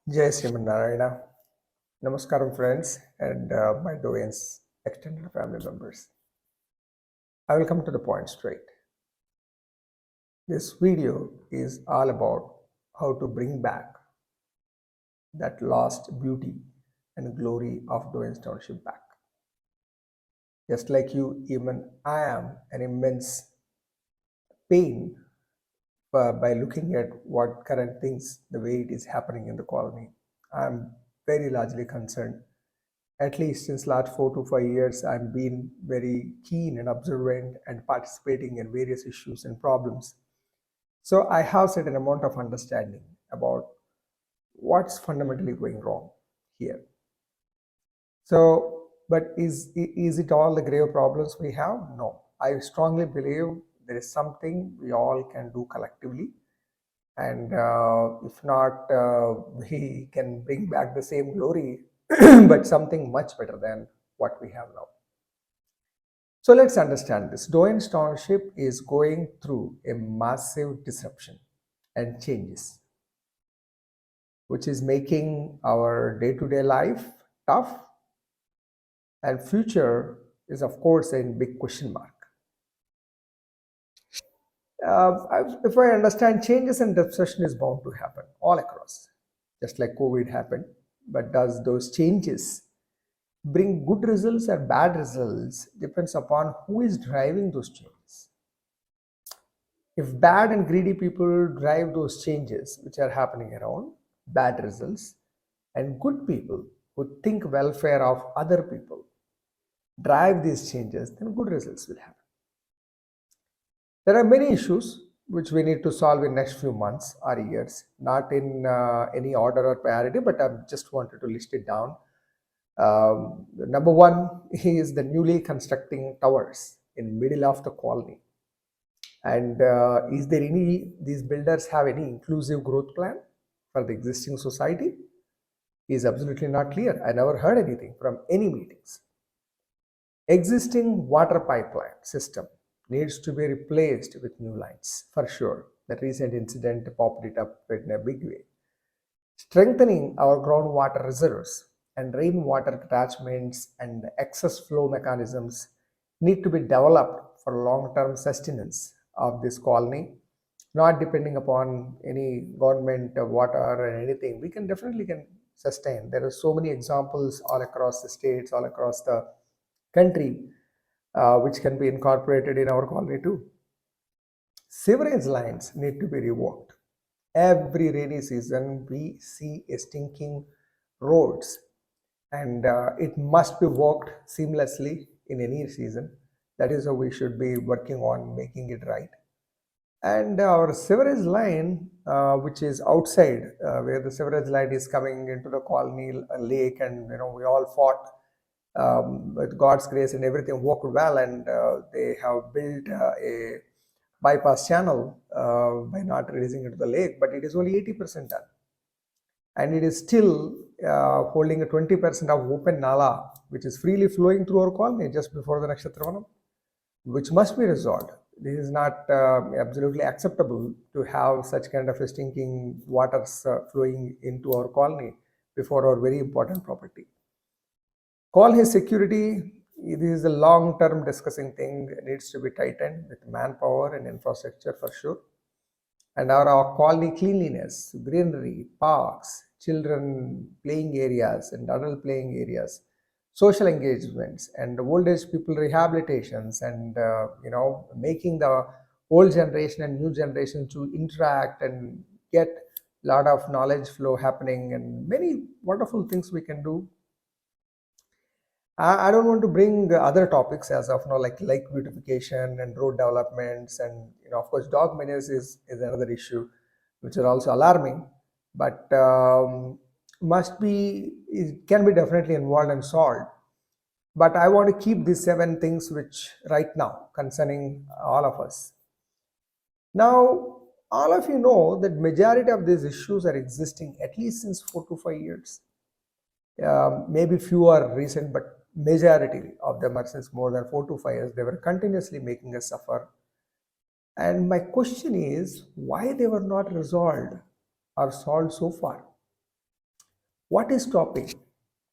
Jai Narayana. Namaskaram, friends, and my Doyens extended family members. I will come to the point straight. This video is all about how to bring back that lost beauty and glory of Doyens Township back. Just like you, even I am an immense pain by looking at what current things, the way it is happening in the colony. I'm very largely concerned. At least since last 4 to 5 years, I've been very keen and observant and participating in various issues and problems. So I have certain amount of understanding about what's fundamentally going wrong here. So, but is it all the grave problems we have? No. I strongly believe there is something we all can do collectively, and if not, we can bring back the same glory, but something much better than what we have now. So let's understand this. Doyens Township is going through a massive disruption and changes, which is making our day-to-day life tough, and future is of course a big question mark. If I understand, changes and disruption is bound to happen all across, just like COVID happened. But does those changes bring good results or bad results depends upon who is driving those changes. If bad and greedy people drive those changes which are happening around, bad results, and good people who think welfare of other people drive these changes, then good results will happen. There are many issues which we need to solve in next few months or years, not in any order or priority, but I just wanted to list it down. Number one is the newly constructing towers in middle of the colony. And is there any, these builders have any inclusive growth plan for the existing society? Is absolutely not clear. I never heard anything from any meetings. Existing water pipeline system needs to be replaced with new lines for sure. The recent incident popped it up in a big way. Strengthening our groundwater reserves and rainwater catchments and excess flow mechanisms need to be developed for long-term sustenance of this colony, not depending upon any government water or anything. We can definitely can sustain. There are so many examples all across the states, all across the country, which can be incorporated in our colony too. Sewerage lines need to be revoked. Every rainy season, we see a stinking roads, and it must be worked seamlessly in any season. That is how we should be working on making it right. And our sewerage line, which is outside, where the sewerage line is coming into the colony lake, and we all fought with God's grace and everything worked well, and they have built a bypass channel by not releasing it to the lake, but it is only 80% done, and it is still holding a 20% of open nala, which is freely flowing through our colony just before the Nakshatravanam, which must be resolved. This is not absolutely acceptable to have such kind of a stinking waters flowing into our colony before our very important property. Call his security. This is a long-term discussing thing. It needs to be tightened with manpower and infrastructure for sure. And our colony cleanliness, greenery, parks, children playing areas and adult playing areas, social engagements, and old age people rehabilitations, and making the old generation and new generation to interact and get a lot of knowledge flow happening, and many wonderful things we can do. I don't want to bring other topics as of now, like lake beautification and road developments, and of course, dog menace is another issue, which are also alarming, but must be it can be definitely involved and solved. But I want to keep these 7 things which right now concerning all of us. Now, all of you know that majority of these issues are existing at least since 4 to 5 years. Maybe few are recent, but majority of them are since more than 4 to 5 years. They were continuously making us suffer. And my question is why they were not resolved or solved so far. What is stopping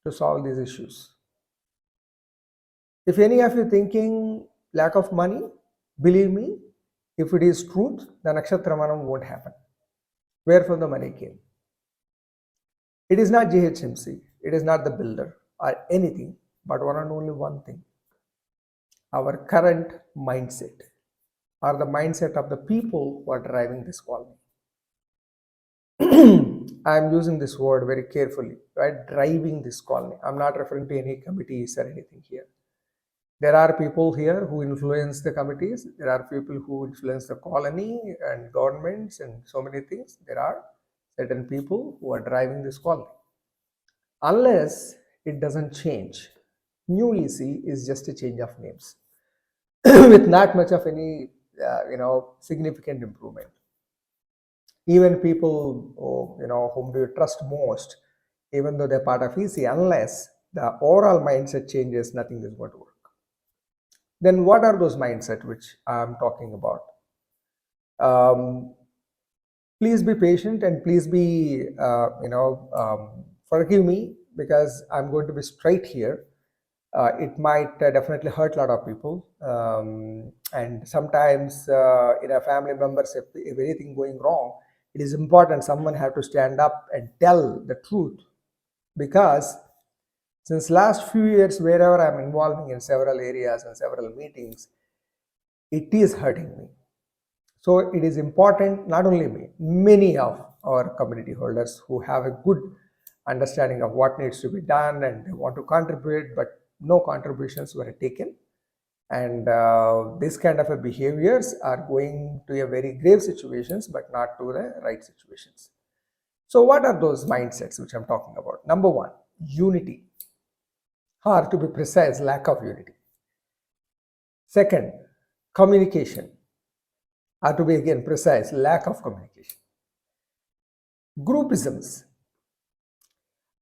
to solve these issues? If any of you thinking lack of money, believe me, if it is truth, the Nakshatramanam won't happen. Where from the money came? It is not GHMC, it is not the builder or anything, but one and only one thing: our current mindset, or the mindset of the people who are driving this colony. I am using this word very carefully, right? Driving this colony. I'm not referring to any committees or anything here. There are people here who influence the committees. There are people who influence the colony and governments and so many things. There are certain people who are driving this colony. Unless it doesn't change, new EC is just a change of names with not much of any significant improvement. Even people whom do you trust most, even though they're part of EC, unless the overall mindset changes, nothing is going to work. Then what are those mindset which I'm talking about? Please be patient and please be forgive me, because I'm going to be straight here. It might definitely hurt a lot of people, and sometimes in a family members, if anything going wrong, it is important someone have to stand up and tell the truth, because since last few years, wherever I'm involving in several areas and several meetings, it is hurting me. So it is important, not only me, many of our community holders who have a good understanding of what needs to be done and they want to contribute, but no contributions were taken. And this kind of a behaviors are going to a very grave situations, but not to the right situations. So what are those mindsets which I'm talking about? Number one, unity, or to be precise, lack of unity. Second, communication, or to be again precise, lack of communication. Groupisms.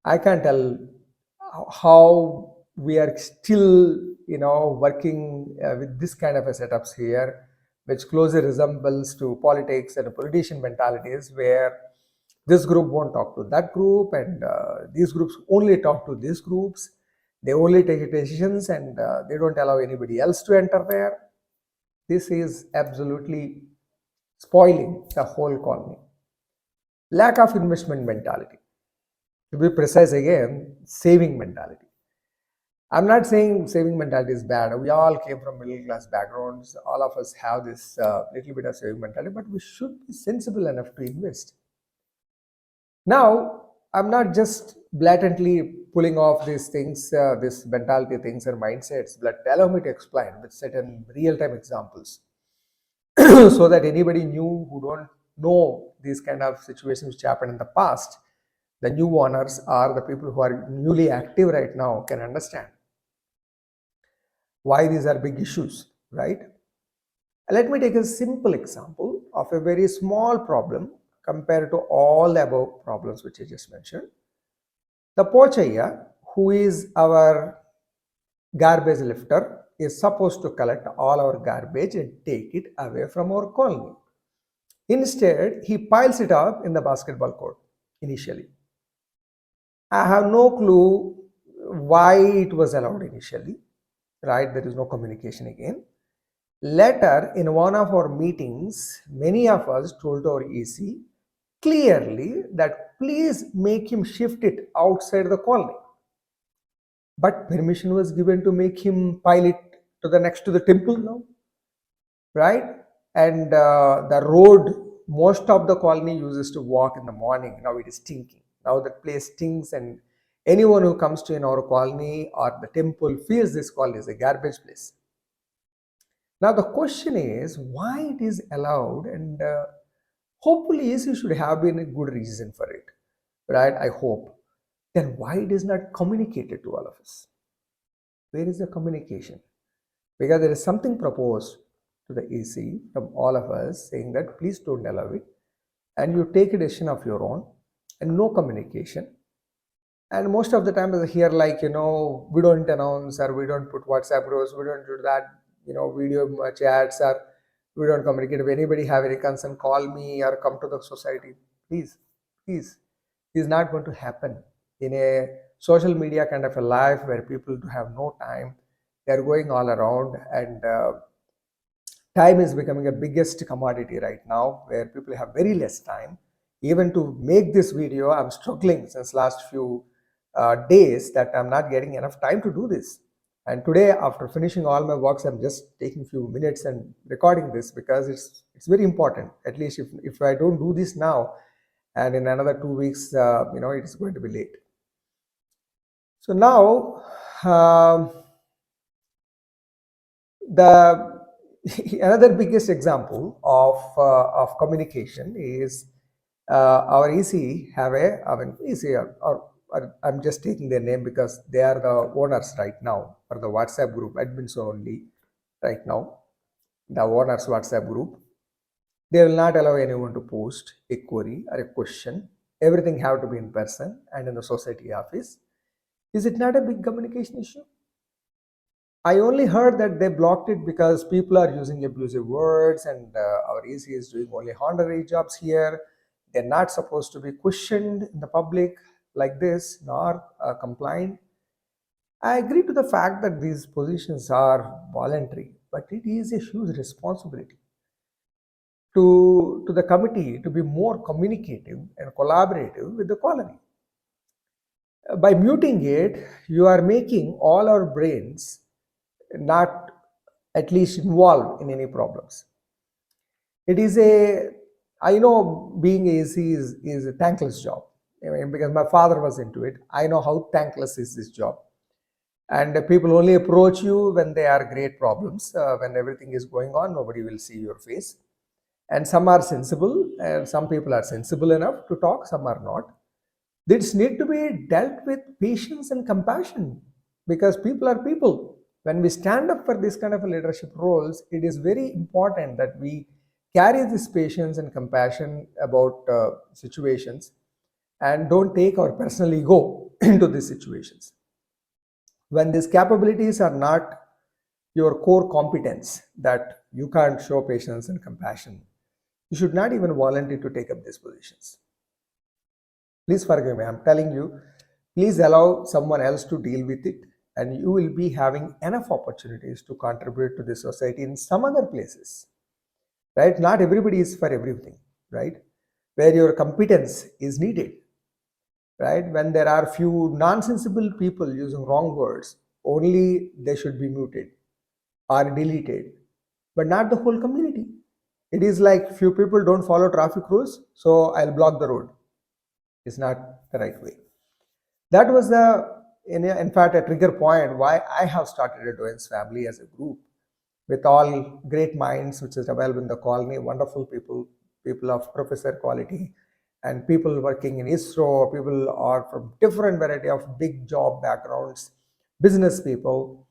I can't tell how we are still, working with this kind of a setups here, which closely resembles to politics and politician mentalities, where this group won't talk to that group, and these groups only talk to these groups. They only take decisions, and they don't allow anybody else to enter there. This is absolutely spoiling the whole colony. Lack of investment mentality. To be precise again, saving mentality. I'm not saying saving mentality is bad. We all came from middle class backgrounds. All of us have this little bit of saving mentality, but we should be sensible enough to invest. Now, I'm not just blatantly pulling off these things, this mentality things and mindsets, but allow me to explain with certain real-time examples so that anybody new who don't know these kind of situations which happened in the past, the new owners or the people who are newly active right now can understand why these are big issues, right? Let me take a simple example of a very small problem compared to all the above problems which I just mentioned. The Pochaya, who is our garbage lifter, is supposed to collect all our garbage and take it away from our colony. Instead, he piles it up in the basketball court initially. I have no clue why it was allowed initially, right? There is no communication again. Later, in one of our meetings, many of us told our EC clearly that please make him shift it outside the colony. But permission was given to make him pile it to the next to the temple now, right? And the road most of the colony uses to walk in the morning, now it is stinking. Now that place stinks, and anyone who comes to in our colony or the temple feels this colony is a garbage place. Now the question is why it is allowed, and hopefully you should have been a good reason for it, right? I hope. Then why it is not communicated to all of us? Where is the communication? Because there is something proposed to the EC from all of us saying that please don't allow it, and you take a decision of your own, and no communication. And most of the time I hear like, we don't announce, or we don't put WhatsApp groups, we don't do that, video chats, or we don't communicate. If anybody have any concern, call me or come to the society. Please, please. It is not going to happen. in a social media kind of a life where people have no time. They're going all around, and time is becoming a biggest commodity right now, where people have very less time. Even to make this video, I'm struggling since last few days that I'm not getting enough time to do this. And today, after finishing all my works, I'm just taking few minutes and recording this because it's very important. At least if I don't do this now, and in another 2 weeks, it's going to be late. So now, the another biggest example of communication is our EC have a, I mean, EC, or I'm just taking their name because they are the owners right now for the WhatsApp group, admins only right now, the owners WhatsApp group. They will not allow anyone to post a query or a question. Everything have to be in person and in the society office. Is it not a big communication issue? I only heard that they blocked it because people are using abusive words, and our EC is doing only honorary jobs here. They're not supposed to be questioned in the public like this, nor compliant. I agree to the fact that these positions are voluntary, but it is a huge responsibility to the committee to be more communicative and collaborative with the colony. By muting it, you are making all our brains not at least involved in any problems. It is a, I know being AC is a thankless job. I mean, because my father was into it. I know how thankless is this job. And people only approach you when they are great problems. When everything is going on, nobody will see your face. And some are sensible, and some people are sensible enough to talk, some are not. This need to be dealt with patience and compassion, because people are people. When we stand up for this kind of leadership roles, it is very important that we carry this patience and compassion about situations, and don't take our personal ego into these situations. When these capabilities are not your core competence, that you can't show patience and compassion, you should not even volunteer to take up these positions. Please forgive me, I'm telling you, please allow someone else to deal with it, and you will be having enough opportunities to contribute to the society in some other places. Right? Not everybody is for everything, right? Where your competence is needed, right? When there are few nonsensible people using wrong words, only they should be muted or deleted, but not the whole community. It is like few people don't follow traffic rules, so I'll block the road. It's not the right way. That was in fact, a trigger point why I have started a Doyens family as a group with all great minds, which is available in the colony, wonderful people, people of professor quality, and people working in ISRO, people are from different variety of big job backgrounds, business people.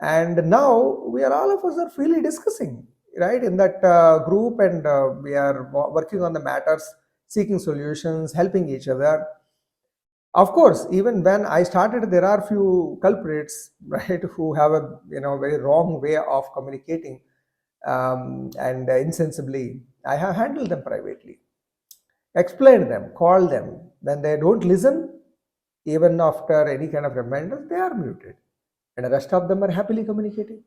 And now we are all of us are freely discussing, right, in that group, and we are working on the matters, seeking solutions, helping each other. Of course, even when I started, there are few culprits, right, who have a very wrong way of communicating, and insensibly. I have handled them privately, explained them, called them. When they don't listen, even after any kind of reminders, they are muted, and the rest of them are happily communicating.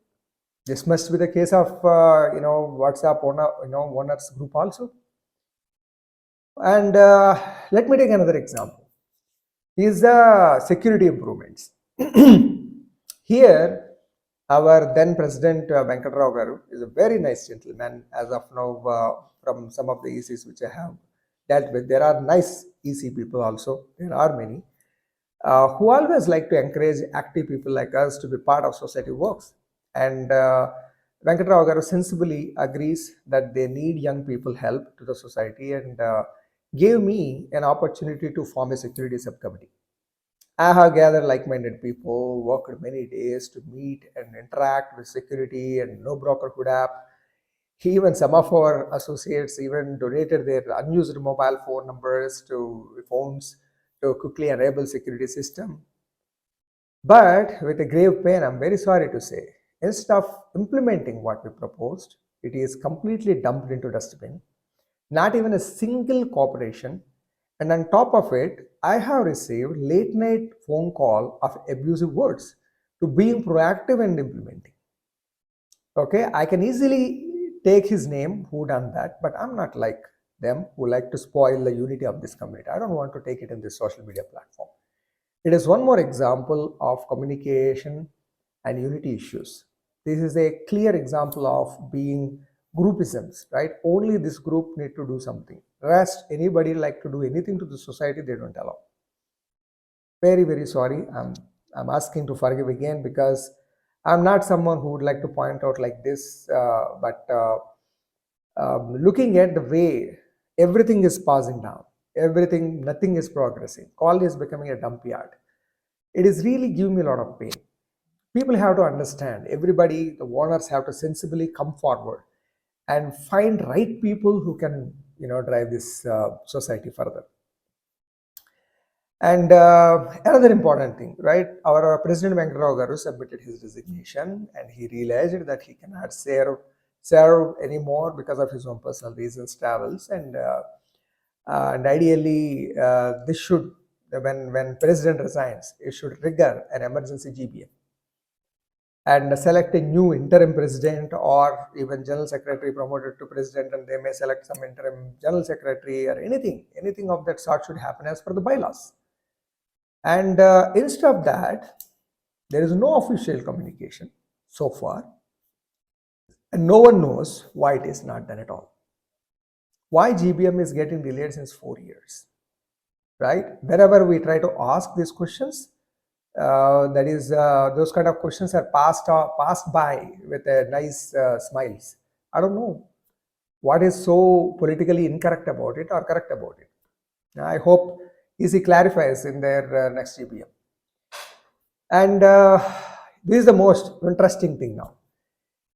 This must be the case of WhatsApp owners group also. And let me take another example. Is the security improvements. Here, our then president Venkatrao Garu is a very nice gentleman. As of now, from some of the ECs which I have dealt with, there are nice EC people also. There are many who always like to encourage active people like us to be part of society works. And Venkatrao Garu sensibly agrees that they need young people help to the society, and gave me an opportunity to form a security subcommittee. I have gathered like-minded people, worked many days to meet and interact with security and no brokerhood app. Even some of our associates even donated their unused mobile phone numbers to phones to quickly enable security system. But with a grave pain, I'm very sorry to say, instead of implementing what we proposed, it is completely dumped into dustbin. Not even a single cooperation. And on top of it, I have received late night phone call of abusive words to being proactive and implementing. Okay, I can easily take his name who done that, but I'm not like them who like to spoil the unity of this community. I don't want to take it in this social media platform. It is one more example of communication and unity issues. This is a clear example of being groupisms, right? Only this group need to do something. Rest, anybody like to do anything to the society, they don't allow. Very, very sorry. I'm asking to forgive again because I'm not someone who would like to point out like this, but looking at the way everything is passing down, everything, nothing is progressing. College is becoming a dump yard. It is really giving me a lot of pain. People have to understand. Everybody, the owners have to sensibly come forward and find right people who can, drive this society further. And another important thing, right? Our President Venkatrao Garu submitted his resignation, and he realized that he cannot serve anymore because of his own personal reasons, travels, and ideally, this should when President resigns, it should trigger an emergency GBM and select a new interim president or even general secretary promoted to president, and they may select some interim general secretary or anything of that sort should happen as per the bylaws. And instead of that, there is no official communication so far, and no one knows why it is not done at all. Why GBM is getting delayed since 4 years, right? Wherever we try to ask these questions, that is, those kind of questions are passed by with a nice smiles. I don't know what is so politically incorrect about it or correct about it. I hope EC clarifies in their next GBM. And this is the most interesting thing now.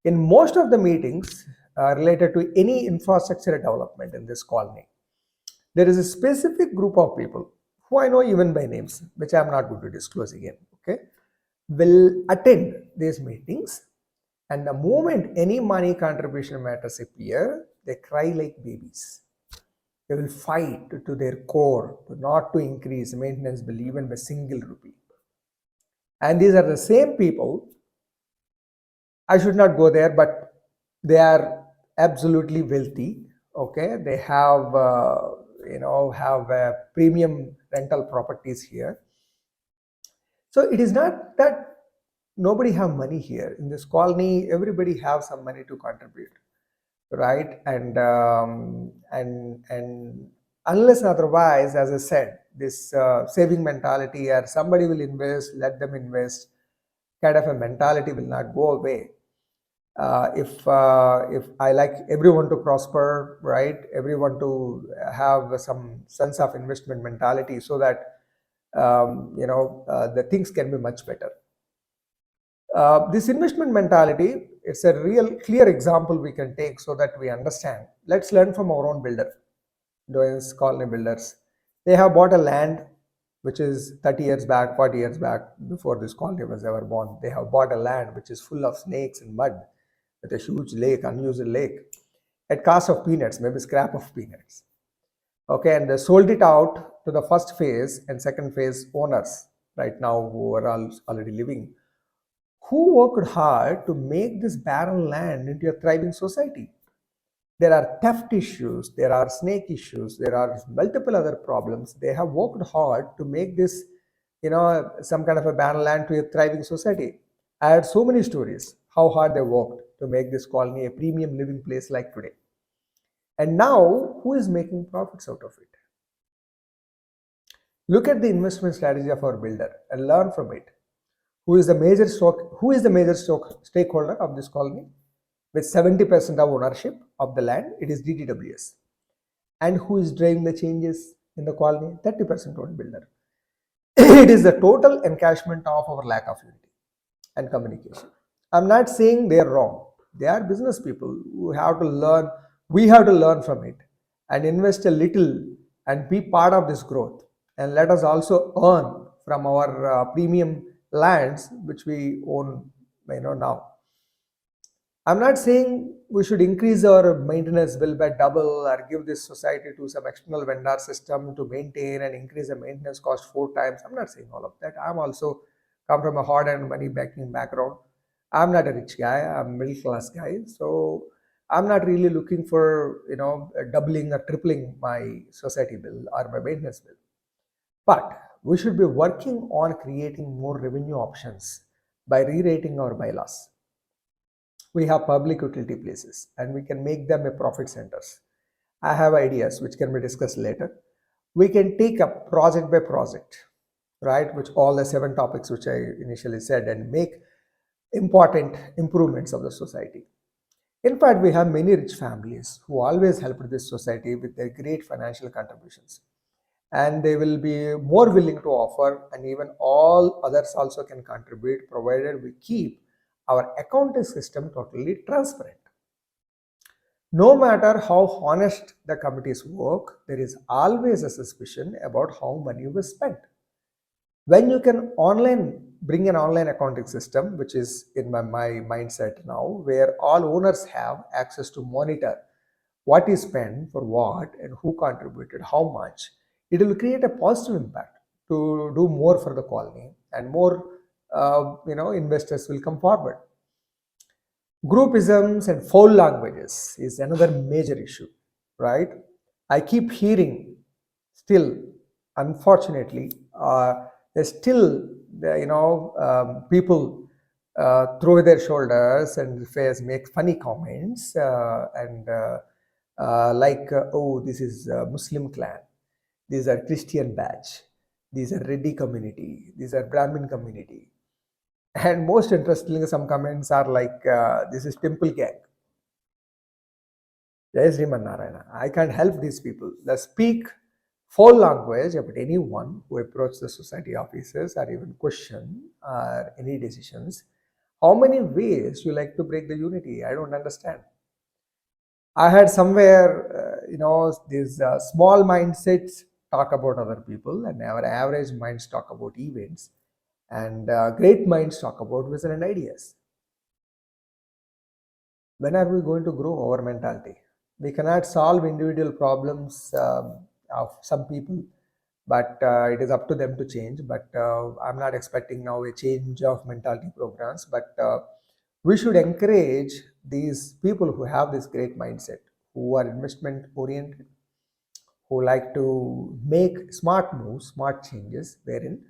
In most of the meetings related to any infrastructure development in this colony, there is a specific group of people who I know even by names, which I am not going to disclose again, okay, will attend these meetings. And the moment any money contribution matters appear, they cry like babies. They will fight to their core to not to increase maintenance bill even by single rupee. And these are the same people, I should not go there, but they are absolutely wealthy. Okay, they have have premium rental properties here. So it is not that nobody have money here in this colony. Everybody have some money to contribute, right? And unless otherwise, as I said, this saving mentality or somebody will invest, let them invest kind of a mentality will not go away. If I like everyone to prosper, right? Everyone to have some sense of investment mentality, so that the things can be much better. This investment mentality, it's a real clear example we can take so that we understand. Let's learn from our own builder, Doyens Colony Builders. They have bought a land which is 30 years back, 40 years back, before this colony was ever born. They have bought a land which is full of snakes and mud with a huge lake, unused lake, at cost of peanuts, maybe scrap of peanuts. Okay, and they sold it out to the first phase and second phase owners right now who are all already living, who worked hard to make this barren land into a thriving society. There are theft issues, there are snake issues, there are multiple other problems. They have worked hard to make this, some kind of a barren land to a thriving society. I had so many stories how hard they worked to make this colony a premium living place like today. And now, who is making profits out of it? Look at the investment strategy of our builder and learn from it. Who is the major stakeholder of this colony? With 70% of ownership of the land, it is DTWS. And who is driving the changes in the colony? 30% owned builder. It is the total encashment of our lack of unity and communication. I'm not saying they are wrong. They are business people who have to learn. We have to learn from it and invest a little and be part of this growth. And let us also earn from our premium lands which we own now. I'm not saying we should increase our maintenance bill by double or give this society to some external vendor system to maintain and increase the maintenance cost 4 times. I'm not saying all of that. I'm also come from a hard and money banking background. I'm not a rich guy. I'm a middle class guy. So I'm not really looking for doubling or tripling my society bill or my maintenance bill. But we should be working on creating more revenue options by rewriting our bylaws. We have public utility places and we can make them a profit centers. I have ideas which can be discussed later. We can take a project by project, right, which all the 7 topics which I initially said, and make important improvements of the society. In fact, we have many rich families who always helped this society with their great financial contributions, and they will be more willing to offer, and even all others also can contribute provided we keep our accounting system totally transparent. No matter how honest the committees work, there is always a suspicion about how money was spent. When you can online bring an online accounting system, which is in my mindset now, where all owners have access to monitor what is spent for what and who contributed how much, it will create a positive impact to do more for the colony, and more investors will come forward. Groupisms and foul languages is another major issue, right? I keep hearing still, unfortunately, there's still, people throw their shoulders and face make funny comments oh, this is a Muslim clan, these are Christian batch, these are Reddy community, these are Brahmin community. And most interestingly, some comments are like, this is Temple Gang. Jai Sriman Narayana. I can't help these people. They speak foul language about anyone who approach the society offices or even question any decisions. How many ways you like to break the unity? I don't understand. I had somewhere, these small mindsets talk about other people, and our average minds talk about events, and great minds talk about vision and ideas. When are we going to grow our mentality? We cannot solve individual problems of some people, but it is up to them to change. But I'm not expecting now a change of mentality programs, but we should encourage these people who have this great mindset, who are investment oriented, who like to make smart moves, smart changes, wherein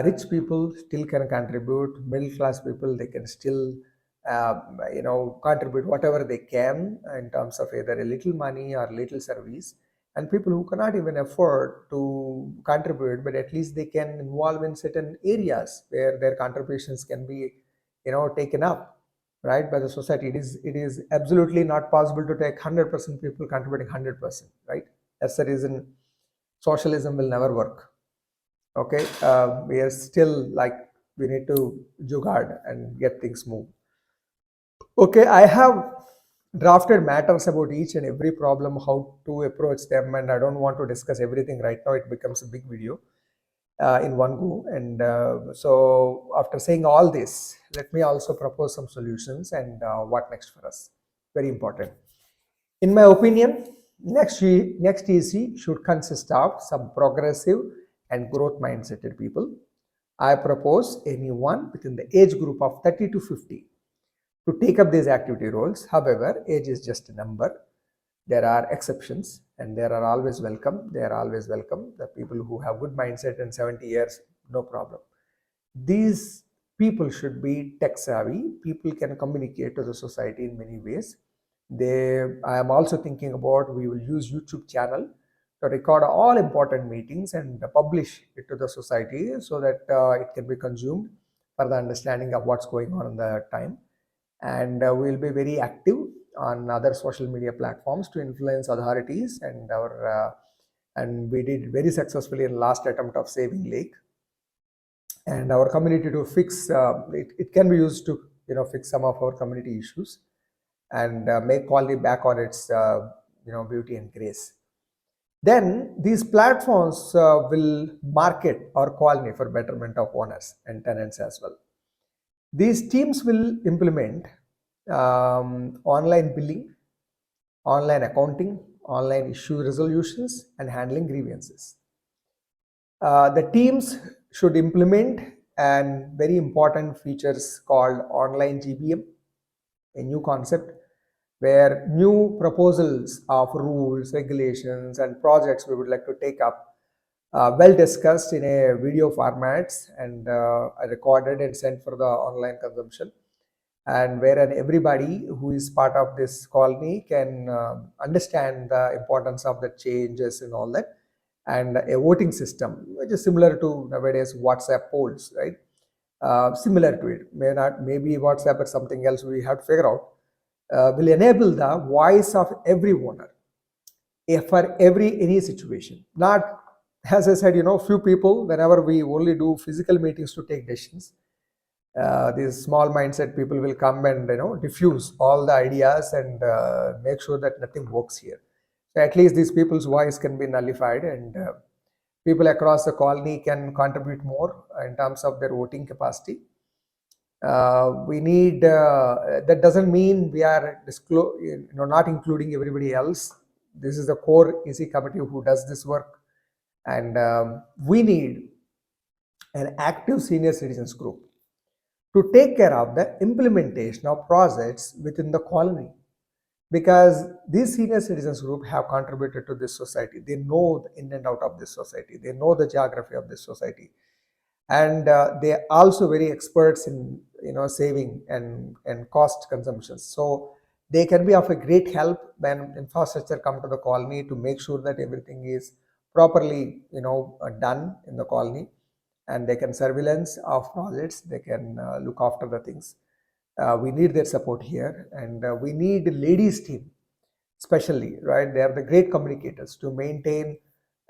rich people still can contribute, middle class people, they can still contribute whatever they can in terms of either a little money or little service, and people who cannot even afford to contribute, but at least they can involve in certain areas where their contributions can be taken up, right, by the society. It is absolutely not possible to take 100% people contributing 100%, right? That's the reason socialism will never work. Okay, we are still like, we need to jugaad and get things moved. Okay, I have drafted matters about each and every problem, how to approach them, and I don't want to discuss everything right now. It becomes a big video in one go. And so after saying all this, let me also propose some solutions and what next for us. Very important. In my opinion, next EC should consist of some progressive and growth mindseted people. I propose anyone within the age group of 30 to 50 to take up these activity roles. However, age is just a number. There are exceptions, and there are always welcome. They are always welcome. The people who have good mindset and 70 years, no problem. These people should be tech savvy. People can communicate to the society in many ways. I am also thinking about, we will use YouTube channel to record all important meetings and publish it to the society, so that it can be consumed for the understanding of what's going on in the time. And we will be very active on other social media platforms to influence authorities, and we did very successfully in last attempt of saving lake, and our community to fix it can be used to fix some of our community issues, and make quality back on its beauty and grace. Then these platforms will market our colony for betterment of owners and tenants as well. These teams will implement online billing, online accounting, online issue resolutions, and handling grievances. The teams should implement an very important features called online GBM, a new concept where new proposals of rules, regulations, and projects we would like to take up, well discussed in a video formats and recorded and sent for the online consumption, and wherein everybody who is part of this colony can understand the importance of the changes and all that, and a voting system which is similar to nowadays WhatsApp polls, right? Similar to it, may not, maybe WhatsApp or something else we have to figure out, will enable the voice of every owner, for every any situation. Not, as I said, few people, whenever we only do physical meetings to take decisions, these small mindset people will come and diffuse all the ideas and make sure that nothing works here. So at least these people's voice can be nullified, and people across the colony can contribute more in terms of their voting capacity. We need, that doesn't mean we are not including everybody else. This is the core EC committee who does this work, and we need an active senior citizens group to take care of the implementation of projects within the colony, because these senior citizens group have contributed to this society. They know the in and out of this society, they know the geography of this society, and they are also very experts in saving and cost consumptions. So they can be of a great help when infrastructure come to the colony, to make sure that everything is properly done in the colony, and they can surveillance of projects, they can look after the things. We need their support here, and we need ladies team especially, right? They are the great communicators to maintain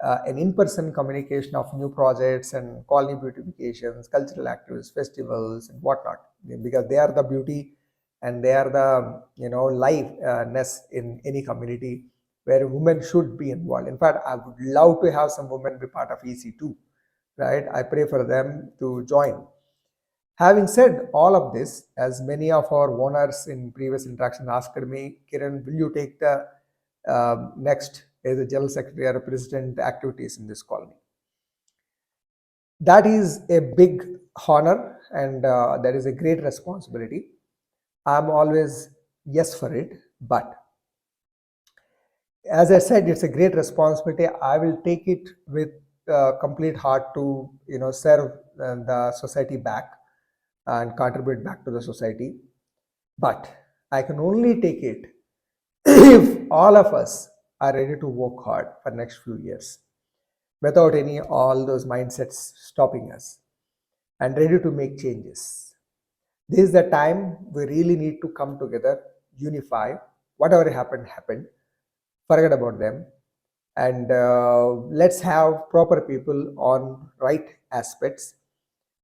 an in-person communication of new projects and colony beautifications, cultural activities, festivals, and whatnot, because they are the beauty and they are the liveness in any community where women should be involved. In fact, I would love to have some women be part of EC too, right? I pray for them to join. Having said all of this, as many of our owners in previous interaction asked me, Kiran, will you take the next as a general secretary or president activities in this colony? That is a big honor, and that is a great responsibility. I'm always yes for it, but as I said, it's a great responsibility. I will take it with complete heart to serve the society back and contribute back to the society. But I can only take it if all of us are ready to work hard for next few years without any all those mindsets stopping us, and ready to make changes. This is the time we really need to come together, unify. Whatever happened, forget about them, and let's have proper people on right aspects.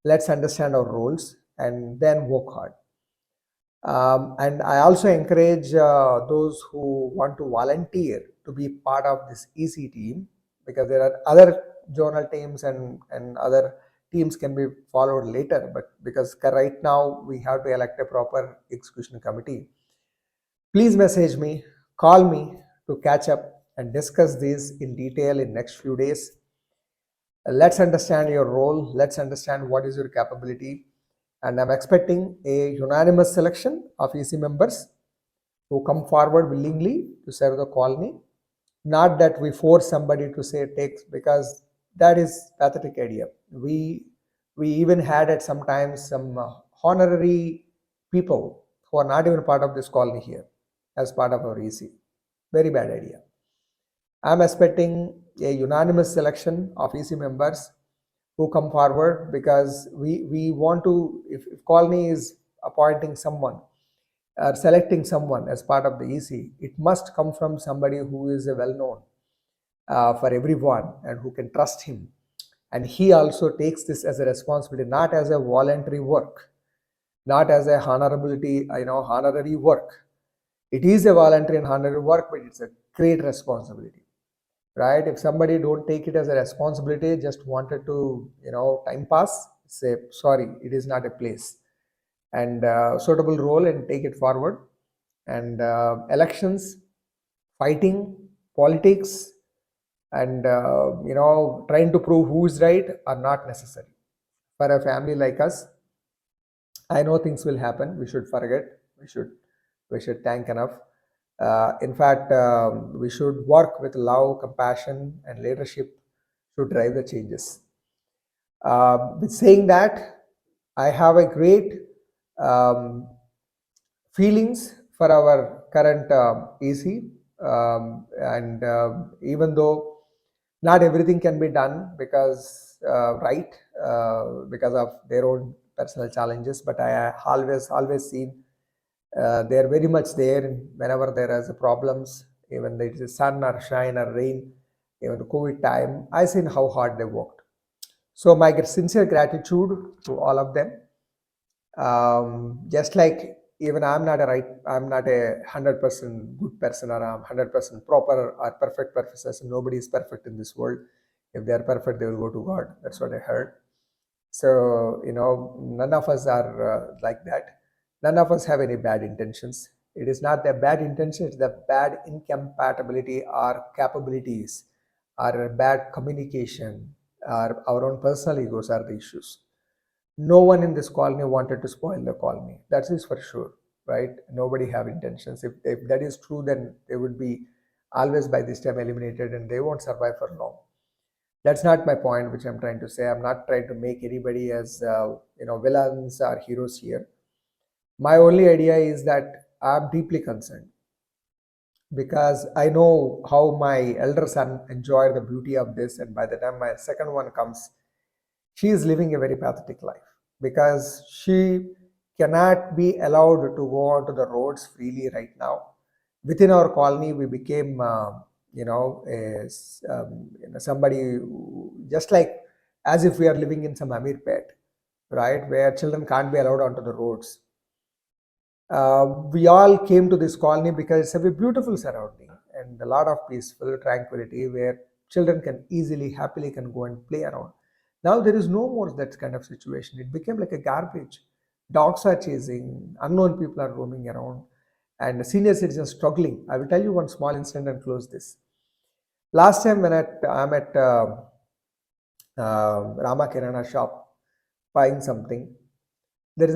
Let's understand our roles and then work hard. And I also encourage those who want to volunteer to be part of this EC team, because there are other zonal teams and other teams can be followed later. But because right now we have to elect a proper execution committee, please message me, call me to catch up and discuss this in detail in next few days. Let's understand your role. Let's understand what is your capability. And I'm expecting a unanimous selection of EC members who come forward willingly to serve the colony. Not that we force somebody to say takes, because that is pathetic idea. We even had at sometimes some honorary people who are not even part of this colony here as part of our EC. Very bad idea. I'm expecting a unanimous selection of EC members who come forward, because we want to, if colony is appointing someone or selecting someone as part of the EC, it must come from somebody who is a well-known for everyone and who can trust him. And he also takes this as a responsibility, not as a voluntary work, not as a honorary work. It is a voluntary and honorary work, but it's a great responsibility, right? If somebody don't take it as a responsibility, just wanted to time pass, say sorry, it is not a place. and suitable role and take it forward. And elections, fighting, politics, and trying to prove who is right are not necessary. For a family like us, I know things will happen. We should forget. We should thank enough. In fact, we should work with love, compassion, and leadership to drive the changes. With saying that, I have a great um, feelings for our current EC, and even though not everything can be done because of their own personal challenges, but I always seen they're very much there whenever there is a problems, even it is sun or shine or rain, even the COVID time. I seen how hard they worked. So my sincere gratitude to all of them. Just like even I'm not a 100% good person, or I'm 100% proper or perfect person. Nobody is perfect in this world. If they are perfect, they will go to God. That's what I heard. So, none of us are like that. None of us have any bad intentions. It is not the bad intention, it's the bad incompatibility or capabilities, or bad communication, or our own personal egos are the issues. No one in this colony wanted to spoil the colony. That is for sure, right? Nobody have intentions. If that is true, then they would be always by this time eliminated and they won't survive for long. That's not my point, which I'm trying to say. I'm not trying to make anybody as villains or heroes here. My only idea is that I'm deeply concerned because I know how my elder son enjoyed the beauty of this, and by the time my second one comes, she is living a very pathetic life because she cannot be allowed to go onto the roads freely right now. Within our colony, we became, somebody just like as if we are living in some Amir pet, right, where children can't be allowed onto the roads. We all came to this colony because it's a very beautiful surrounding and a lot of peaceful tranquility where children can easily, happily can go and play around. Now there is no more that kind of situation. It became like a garbage. Dogs are chasing, unknown people are roaming around, and senior citizens struggling. I will tell you one small incident and close this. Last time when I'm at Rama Kirana shop buying something, there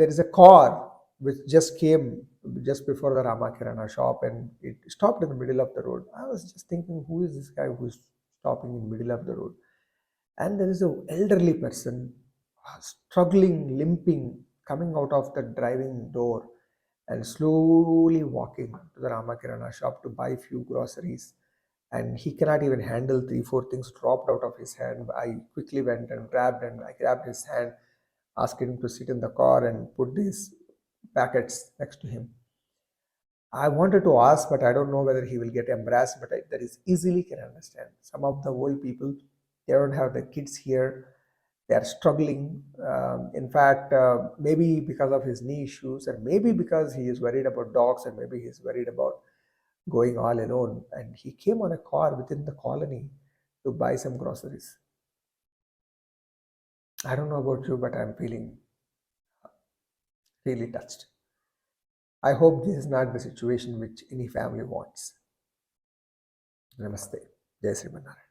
is a car which just came just before the Rama Kirana shop, and it stopped in the middle of the road. I was just thinking, who is this guy who's stopping in the middle of the road? And there is an elderly person struggling, limping, coming out of the driving door and slowly walking to the Rama Kirana shop to buy few groceries. And he cannot even handle three, four things dropped out of his hand. I quickly went and I grabbed his hand, asked him to sit in the car and put these packets next to him. I wanted to ask, but I don't know whether he will get embarrassed. But that is easily can understand. Some of the old people, they don't have the kids here. They are struggling. In fact, maybe because of his knee issues, and maybe because he is worried about dogs, and maybe he is worried about going all alone. And he came on a car within the colony to buy some groceries. I don't know about you, but I'm feeling really touched. I hope this is not the situation which any family wants. Namaste. Jai Sri Manara.